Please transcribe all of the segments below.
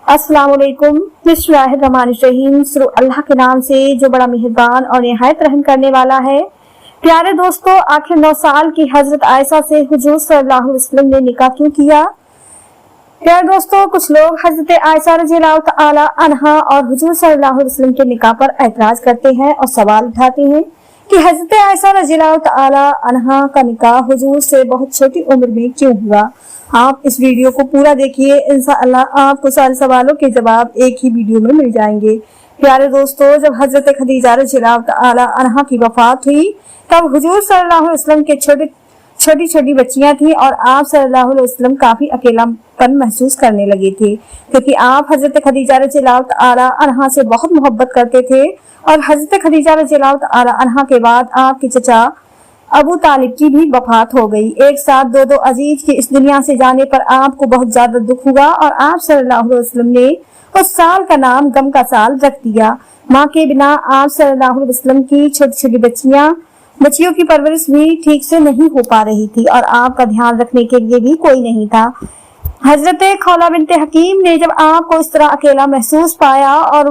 अस्सलाम वालेकुम। बिस्मिल्लाहिर्रहमानिर्रहीम। शुरू अल्लाह के नाम से जो बड़ा मेहरबान और निहायत रहम करने वाला है। प्यारे दोस्तों, आखिर 9 साल की हजरत आयशा से हुजूर सल्लल्लाहु अलैहि वसल्लम ने निकाह क्यों किया? प्यारे दोस्तों, कुछ लोग हजरत आयशा रज़ियल्लाहु तआला अन्हा और हुजूर सल्लल्लाहु अलैहि वसल्लम के निकाह पर ऐतराज करते हैं और सवाल उठाते हैं कि हजरत आयशा रज़ियल्लाहु तआला अन्हा का निकाह हुजूर से बहुत छोटी उम्र में क्यों हुआ। आप इस वीडियो को पूरा देखिए, इंशाअल्लाह आपको सारे सवालों के जवाब एक ही वीडियो में मिल जाएंगे। प्यारे दोस्तों, जब हजरत खदीजा रज़ियल्लाहु तआला अन्हा की वफात हुई तब हुजूर सल्लल्लाहु अलैहि वसल्लम के छोटी छोटी बच्चियां थी और आप सल्लल्लाहु अलैहि वसल्लम काफी अकेलापन महसूस करने लगे थे, क्योंकि आप हजरत खदीजा रज़ियल्लाहु तआला अन्हा से बहुत मोहब्बत करते थे। और हजरत खदीजा रज़ियल्लाहु तआला अन्हा के बाद आपके चचा अबू तालिब की भी वफात हो गई। एक साथ दो अजीज के इस दुनिया से जाने पर आपको बहुत ज्यादा दुख हुआ और आप सल्लल्लाहु अलैहि वसल्लम ने उस साल का नाम गम का साल रख दिया। माँ के बिना आप सल्लल्लाहु अलैहि वसल्लम की छोटी छोटी बच्चियों की परवरिश भी ठीक से नहीं हो पा रही थी और आपका ध्यान रखने के लिए भी कोई नहीं था। हजरत खौला बिनते हकीम ने जब आपको इस तरह अकेला महसूस पाया और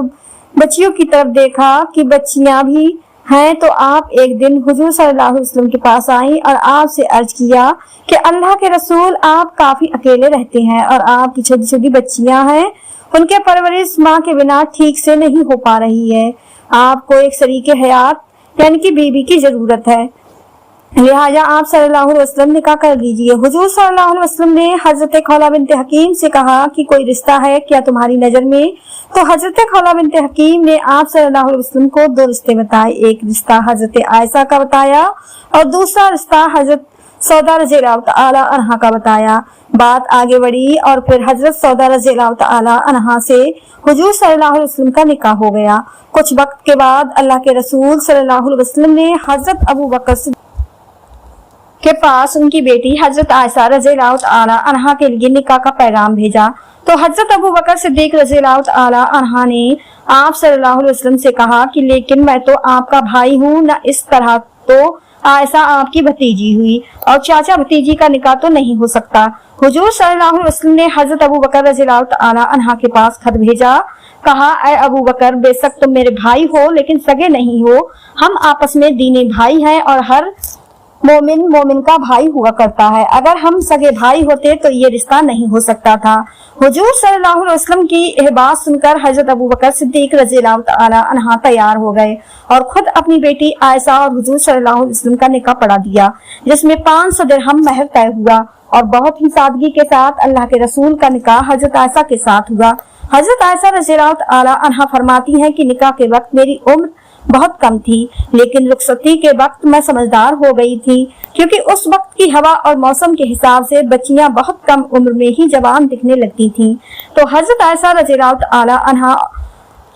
बच्चियों की तरफ देखा कि बच्चियां भी हैं, तो आप एक दिन हुजूर सल्लल्लाहु अलैहि वसल्लम के पास आई और आपसे अर्ज किया कि अल्लाह के रसूल, आप काफी अकेले रहते हैं और आपकी छोटी छोटी बच्चियां हैं, उनके परवरिश माँ के बिना ठीक से नहीं हो पा रही है। आपको एक शरीके हयात यानी कि बीबी की जरूरत है, लिहाजा आप सल्लल्लाहु अलैहि वसल्लम निकाह कर लीजिए। हुजूर सल्लल्लाहु अलैहि वसल्लम ने हजरत खौला बिनते हकीम से कहा कि कोई रिश्ता है क्या तुम्हारी नजर में? तो हजरत खौला बिनते हकीम ने आप सल्लल्लाहु अलैहि वसल्लम को 2 रिश्ते बताए। एक रिश्ता हजरत आयशा का बताया और दूसरा रिश्ता हजरत सौदा रज़ियल्लाहु तआला अन्हा का बताया। बात आगे बढ़ी और फिर हजरत सौदा रज़ियल्लाहु तआला अन्हा से हुजूर सल्लल्लाहु अलैहि वसल्लम का निकाह हो गया। कुछ वक्त के बाद अल्लाह के रसूल सल्लल्लाहु अलैहि वसल्लम ने हजरत अबू बकर के पास उनकी बेटी हजरत आयशा रज़ियल्लाहु तआला अन्हा के लिए निकाह का पैगाम भेजा। तो हजरत अबू बकर सिद्दीक रज़ियल्लाहु तआला अन्हा ने आप सल्लल्लाहु अलैहि वसल्लम से कहा कि लेकिन मैं तो आपका भाई हूँ, न इस तरह तो आयशा आपकी भतीजी हुई और चाचा भतीजी का निकाह तो नहीं हो सकता। हुजूर सल्लल्लाहु अलैहि वसल्लम ने हजरत अबू बकर रज़ियल्लाहु तआला अन्हा के पास खत भेजा। कहा, ऐ अबू बकर, बेशक तुम मेरे भाई हो लेकिन सगे नहीं हो। हम आपस में दीनी भाई हैं और हर मोमिन का भाई हुआ करता है। अगर हम सगे भाई होते तो ये रिश्ता नहीं हो सकता था। हुजूर सल्लल्लाहु अलैहि वसल्लम की यह बात सुनकर हजरत अबू बकर सिद्दीक रज़ियल्लाहु तआला अन्हा तैयार हो गए और खुद अपनी बेटी आयशा और हुजूर सल्लल्लाहु अलैहि वसल्लम का निकाह पढ़ा दिया, जिसमें 500 दिरहम महर तय हुआ और बहुत ही सादगी के साथ अल्लाह के रसूल का निकाह हजरत आयशा के साथ हुआ। हजरत आयशा रज़ियल्लाहु तआला अन्हा फरमाती हैं कि निकाह के वक्त मेरी उम्र बहुत कम थी, लेकिन रुखसती के वक्त मैं समझदार हो गई थी, क्योंकि उस वक्त की हवा और मौसम के हिसाब से बच्चियां बहुत कम उम्र में ही जवान दिखने लगती थीं। तो हजरत आयशा रज़ियल्लाहु तआला अन्हा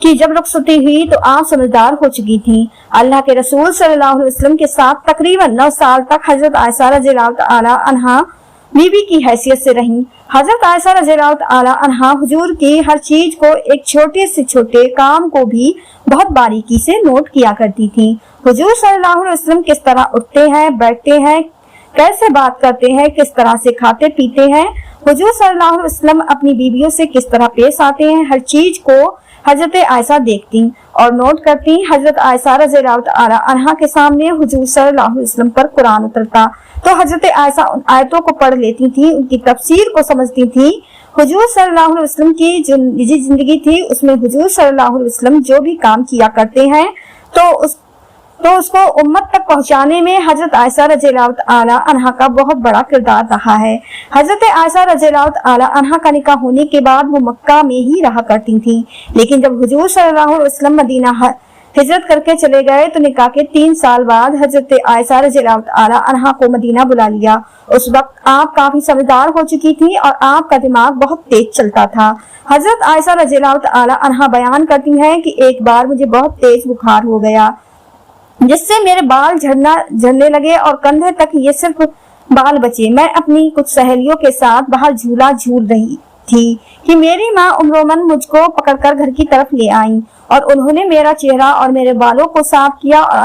की जब रुखसती हुई तो आप समझदार हो चुकी थीं। अल्लाह के रसूल सल्लल्लाहु अलैहि वसल्लम के साथ तकरीबन 9 साल तक हजरत आयशा रज़ियल्लाहु तआला अन्हा बीबी की हैसियत से रहीं। हजरत आयशा रज़ियल्लाहु तआला अन्हा हुजूर की हर चीज को, एक छोटे से छोटे काम को भी बहुत बारीकी से नोट किया करती थी। हुजूर सल्लल्लाहु अलैहि वसल्लम किस तरह उठते हैं, बैठते हैं, कैसे बात करते हैं, किस तरह से खाते पीते हैं, हुजूर सल्लल्लाहु अलैहि वसल्लम अपनी बीवियों से किस तरह पेश आते हैं, हर चीज को हजरत आयशा देखती और नोट करती। हजरत आयशा रज़ियल्लाहु तआला अन्हा के सामने हुजूर सल्लल्लाहु अलैहि वसल्लम पर कुरान उतरता तो हजरत आयशा उन आयतों को पढ़ लेती थी, उनकी तफसीर को समझती थी। हुजूर सल्लल्लाहु अलैहि वसल्लम की जो निजी जिंदगी थी उसमें हुजूर सल्लल्लाहु अलैहि वसल्लम जो भी काम किया करते हैं तो उसको उम्मत तक पहुंचाने में हजरत आयशा रज़ियल्लाहु तआला अन्हा का बहुत बड़ा किरदार रहा है। हजरत आयशा रज़ियल्लाहु तआला अन्हा का निकाह होने के बाद वो मक्का में ही रहा करती थी, लेकिन जब हुजूर सल्लल्लाहु अलैहि वसल्लम मदीना हिजरत करके चले गए तो निकाह के 3 साल बाद हजरत आयशा रज़ियल्लाहु तआला अन्हा को मदीना बुला लिया। उस वक्त आप काफी समझदार हो चुकी थी और आपका दिमाग बहुत तेज चलता था। हजरत आयशा रज़ियल्लाहु तआला अन्हा बयान करती हैं कि एक बार मुझे बहुत तेज बुखार हो गया, जिससे मेरे बाल झड़ने लगे और कंधे तक ये सिर्फ बाल बचे। मैं अपनी कुछ सहेलियों के साथ बाहर झूला झूल रही थी कि मेरी माँ उम्रोमन मुझको पकड़कर घर की तरफ ले आई और उन्होंने मेरा चेहरा और मेरे बालों को साफ किया और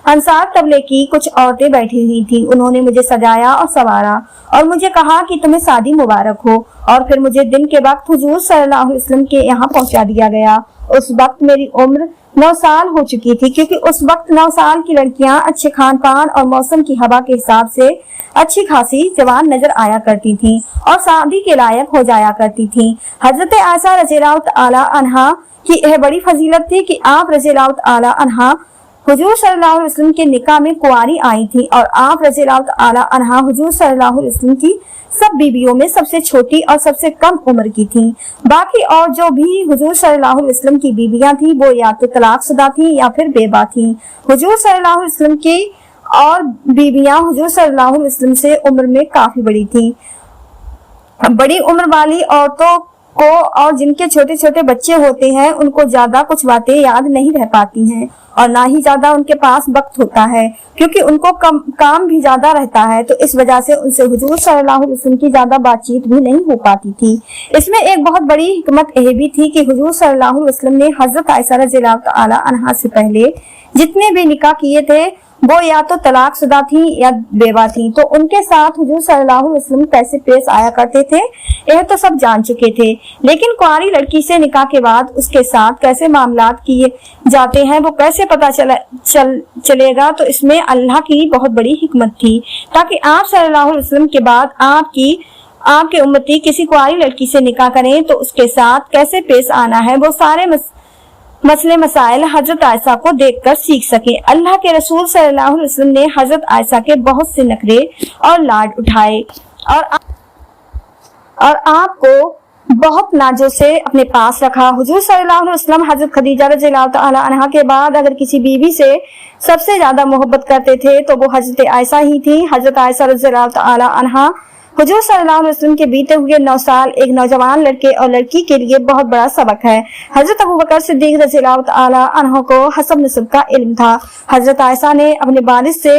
अंसार कबीले की कुछ औरतें बैठी हुई थी। उन्होंने मुझे सजाया और संवारा और मुझे कहा कि तुम्हें शादी मुबारक हो, और फिर मुझे दिन के वक्त हुजूर सल्लल्लाहु अलैहि वसल्लम के यहाँ पहुंचा दिया गया। उस वक्त मेरी उम्र 9 साल हो चुकी थी, क्योंकि उस वक्त 9 साल की लड़कियां अच्छे खान पान और मौसम की हवा के हिसाब से अच्छी खासी जवान नजर आया करती थीं और शादी के लायक हो जाया करती थीं। हजरत आयशा रज़ियल्लाहु तआला अन्हा की यह बड़ी फजीलत थी कि आप रज़ियल्लाहु तआला अन्हा हुजूर सल्लल्लाहु अलैहि वसल्लम के निकाह में कुंवारी आई थी, और आप रज़ियल्लाहु तआला अन्हा हुजूर सल्लल्लाहु अलैहि वसल्लम की सब बीवियों में सबसे छोटी और सबसे कम उम्र की थीं। बाकी और जो भी हुजूर सल्लल्लाहु अलैहि वसल्लम की बीवियां थीं वो या तो तलाकशुदा थीं या फिर बेवा थीं। हुजूर सल्लल्लाहु अलैहि वसल्लम की और बीवियां हुजूर सल्लल्लाहु अलैहि वसल्लम से उम्र में काफी बड़ी थीं। बड़ी उम्र वाली औरतों को और जिनके छोटे छोटे बच्चे होते हैं उनको ज्यादा कुछ बातें याद नहीं रह पाती हैं, और ना ही ज्यादा उनके पास वक्त होता है, क्योंकि उनको काम भी ज्यादा रहता है। तो इस वजह से उनसे हुजूर सल्लल्लाहु अलैहि वसल्लम की ज्यादा बातचीत भी नहीं हो पाती थी। इसमें एक बहुत बड़ी हिकमत यह भी थी कि हुजूर सल्लल्लाहु अलैहि वसल्लम ने हजरत आयशा रज़ियल्लाहु तआला अन्हा से पहले जितने भी निकाह किए थे वो या तो तलाकशुदा थी या बेवा थी। तो उनके साथ हुजूर सल्लल्लाहु अलैहि वसल्लम कैसे पेश आया करते थे यह तो सब जान चुके थे, लेकिन कुंवारी लड़की से निकाह के बाद उसके साथ कैसे मामलात किए जाते हैं वो कैसे पता चलेगा। तो इसमें अल्लाह की बहुत बड़ी हिकमत थी, ताकि आप सल्लल्लाहु अलैहि वसल्लम के बाद आपके उम्मती किसी कुंवारी लड़की से निकाह करें तो उसके साथ कैसे पेश आना है वो सारे मसले मसाइल हजरत आयशा को देखकर सीख सके। अल्लाह के रसूल सल्लल्लाहु अलैहि वसल्लम ने हजरत आयशा के बहुत से नखरे और लाड उठाए और आपको बहुत नाजों से अपने पास रखा। हुजूर सल्लल्लाहु अलैहि वसल्लम हजरत खदीजा रज़ियल्लाहु तआला अन्हा के बाद अगर किसी बीवी से सबसे ज्यादा मोहब्बत करते थे तो वो हजरत आयशा ही थी। हजरत आयशा रज़ियल्लाहु तआला अन्हा हुजूर सल्लल्लाहु अलैहि वसल्लम के बीते हुए 9 साल एक नौजवान लड़के और लड़की के लिए बहुत बड़ा सबक है। हजरत अबू बकर सिद्दीक रज़ियल्लाहु तआला अन्हु को हसब नसब का इल्म था। हजरत आयशा ने अपने वालिद से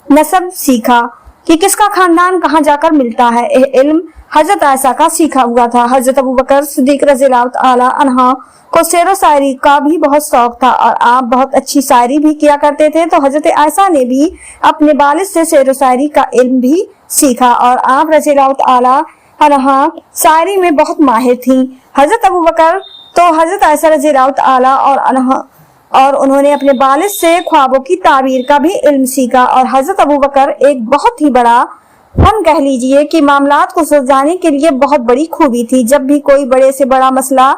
नसब सीखा कि किसका खानदान कहाँ जाकर मिलता है। यह इल्म हजरत आयशा का सीखा हुआ था। हजरत अबू बकर सिद्दीक रज़ियल्लाहु तआला अन्हु को शेर व शायरी का भी बहुत शौक था और आप बहुत अच्छी शायरी भी किया करते थे। तो हजरत आयशा ने भी अपने वालिद से शेर व शायरी का इल्म भी सीखा और आप रज़ियल्लाहु तआला अन्हा शायरी में बहुत माहिर थी। हजरत अबू बकर तो हजरत आयशा रज़ियल्लाहु तआला और उन्होंने अपने वालिद से ख्वाबों की ताबीर का भी इल्म सीखा। और हजरत अबू बकर एक बहुत ही बड़ा फन कह लीजिए कि मामलात को सुलझाने के लिए बहुत बड़ी खूबी थी। जब भी कोई बड़े से बड़ा मसला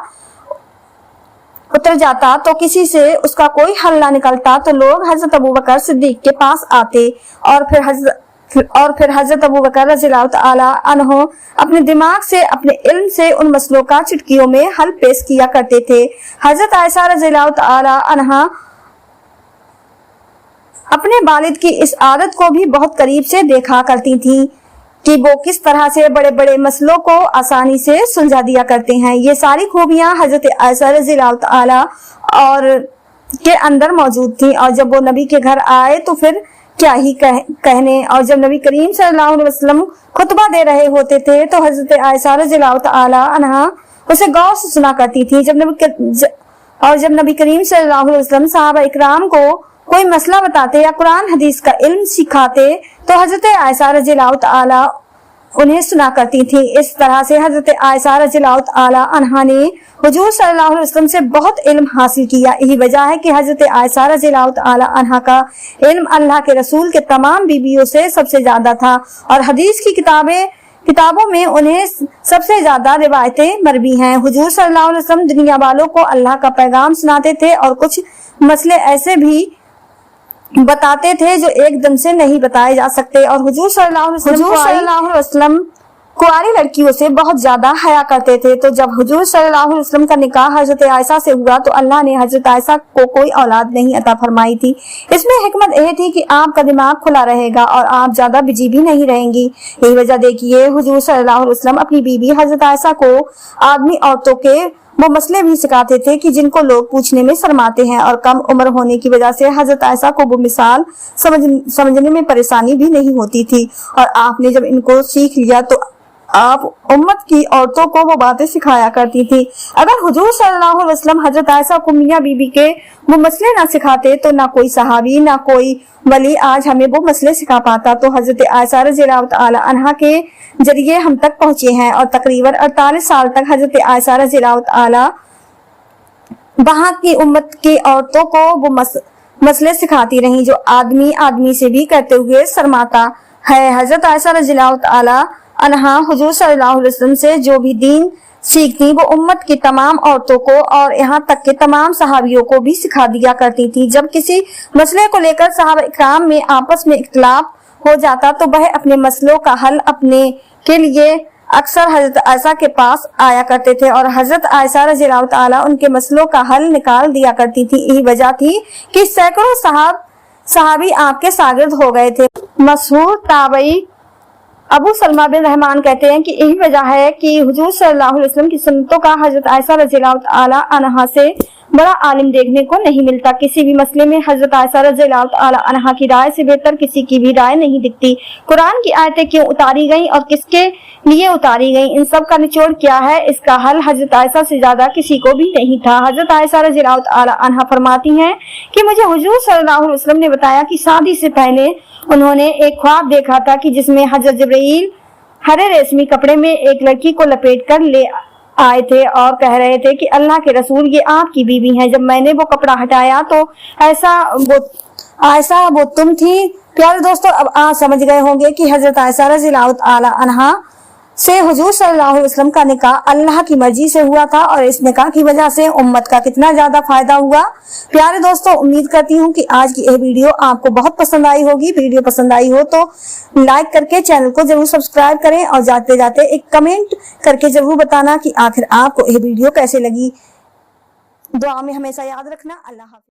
उतर जाता तो किसी से उसका कोई हल ना निकलता तो लोग हजरत अबू बकर सिद्दीक के पास आते और फिर हजरत अबू बकर रज़ियल्लाहु तआला अन्हु अपने दिमाग से अपने इल्म से उन मसलों का चुटकियों में हल पेश किया करते थे। हजरत आयशा रज़ियल्लाहु तआला अन्हा अपने वालिद की इस आदत को भी बहुत करीब से देखा करती थी कि वो किस तरह से बड़े बड़े मसलों को आसानी से सुलझा दिया करते हैं। ये सारी खूबियां हजरत आयशा रज़ियल्लाहु तआला और के अंदर मौजूद थी। और जब वो नबी के घर आए तो फिर क्या ही कहने। और जब नबी करीम सल्लल्लाहु अलैहि वसल्लम खुतबा दे रहे होते थे तो हजरत आयशा रज़ियल्लाहु तआला अन्हा उसे गौर से सुना करती थी। जब नबी करीम सल्लल्लाहु अलैहि वसल्लम सहाबा इकराम को कोई मसला बताते या कुरान हदीस का इल्म सिखाते तो हजरत आयशा रज़ियल्लाहु तआला उन्हें सुना करती थी। इस तरह से हजरत आयशा रज़ियल्लाहु तआला अन्हा ने हुजूर सल्लल्लाहु अलैहि वसल्लम से बहुत इल्म हासिल किया। यही वजह है कि हजरत आयशा रज़ियल्लाहु तआला अन्हा का इल्म अल्लाह के रसूल के तमाम बीवियों से सबसे ज्यादा था और हदीस की किताबों में उन्हें सबसे ज्यादा रिवायतें मरवी हैं। हुजूर सल्लल्लाहु अलैहि वसल्लम दुनिया वालों को अल्लाह का पैगाम सुनाते थे और कुछ मसले ऐसे भी बताते थे जो एकदम से नहीं बताए जा सकते। और हुजूर सल्लल्लाहु अलैहि वसल्लम कुंवारी लड़कियों से बहुत ज्यादा हया करते थे। तो जब हुजूर सल्लल्लाहु अलैहि वसल्लम का निकाह हजरत आयशा से हुआ तो अल्लाह ने हजरत आयशा को कोई औलाद नहीं अता फरमाई थी। इसमें हिकमत यह थी कि आपका दिमाग खुला रहेगा और आप ज्यादा बिजी भी नहीं रहेंगी। यही वजह देखिए हुजूर सल्लल्लाहु अलैहि वसल्लम अपनी बीबी हजरत आयशा को आदमी औरतों के वो मसले भी सिखाते थे कि जिनको लोग पूछने में शर्माते हैं और कम उम्र होने की वजह से हजरत आयशा को वो मिसाल समझने में परेशानी भी नहीं होती थी। और आपने जब इनको सीख लिया तो आप उम्मत की औरतों को वो बातें सिखाया करती थी। अगर हुजूर सल्लल्लाहु अलैहि वसल्लम हजरत आयशा को मियां बीबी के वो मसले ना सिखाते तो ना कोई सहाबी ना कोई वली आज हमें वो मसले सिखा पाता। तो हजरत आयशा रज़ियल्लाहु ताला अन्हा के जरिए हम तक पहुंचे हैं और तकरीबन 48 साल तक हजरत आयशा रज़ियल्लाहु ताला वहां की उम्मत की औरतों को वो मसले सिखाती रही जो आदमी आदमी से भी करते हुए शर्माता है। हजरत आयशा रज़ियल्लाहु ताला अन्हा हुजूर सल्लल्लाहु अलैहि वसल्लम से जो भी दीन सीखती वो उम्मत की तमाम औरतों को और यहाँ तक के तमाम सहाबियों को भी सिखा दिया करती थी। जब किसी मसले को लेकर सहाबा इकराम में आपस में इख्तिलाफ हो जाता तो वह अपने मसलों का हल अपने के लिए अक्सर हजरत आयशा के पास आया करते थे और हजरत आयशा रज़ियल्लाहु ताला उनके मसलों का हल निकाल दिया करती थी। यही वजह थी कि सैकड़ों सहाबी आपके शागिर्द हो गए थे। मशहूर ताबई अबू सलमा बिन रहमान कहते हैं कि यही वजह है कि हुजूर सल्लल्लाहु अलैहि वसल्लम की सुन्नतों का हजरत आयशा रज़ियल्लाहु ताला अन्हा से बड़ा आलिम देखने को नहीं मिलता। किसी भी मसले में हजरत आयशा रज़ियल्लाहु ताला अन्हा की राय से बेहतर किसी की भी राय नहीं दिखती। कुरान की आयतें क्यों उतारी गईं और किसके लिए उतारी गईं, इन सब का निचोड़ क्या है, इसका हल हजरत आयशा से ज्यादा किसी को भी नहीं था। हजरत आयशा रज़ियल्लाहु ताला अन्हा फरमाती हैं कि मुझे हुजूर सल्लल्लाहु अलैहि वसल्लम ने बताया कि शादी से पहले उन्होंने एक ख्वाब देखा था कि जिसमें हजरत जिब्रील हरे रेशमी कपड़े में एक लड़की को लपेट कर ले आए थे और कह रहे थे कि अल्लाह के रसूल ये आपकी बीवी हैं। जब मैंने वो कपड़ा हटाया तो ऐसा वो तुम थी। प्यारे दोस्तों, अब आप समझ गए होंगे कि हजरत आयशा रज़ियल्लाहु ताला अन्हा से हुजूर सल्लल्लाहु अलैहि वसल्लम का निकाह अल्लाह की मर्जी से हुआ था और इस निकाह की वजह से उम्मत का कितना ज्यादा फायदा हुआ। प्यारे दोस्तों, उम्मीद करती हूँ कि आज की यह वीडियो आपको बहुत पसंद आई होगी। वीडियो पसंद आई हो तो लाइक करके चैनल को जरूर सब्सक्राइब करें और जाते जाते एक कमेंट करके जरूर बताना कि आखिर आपको यह वीडियो कैसे लगी। दुआ में हमेशा याद रखना। अल्लाह हाफ़िज़।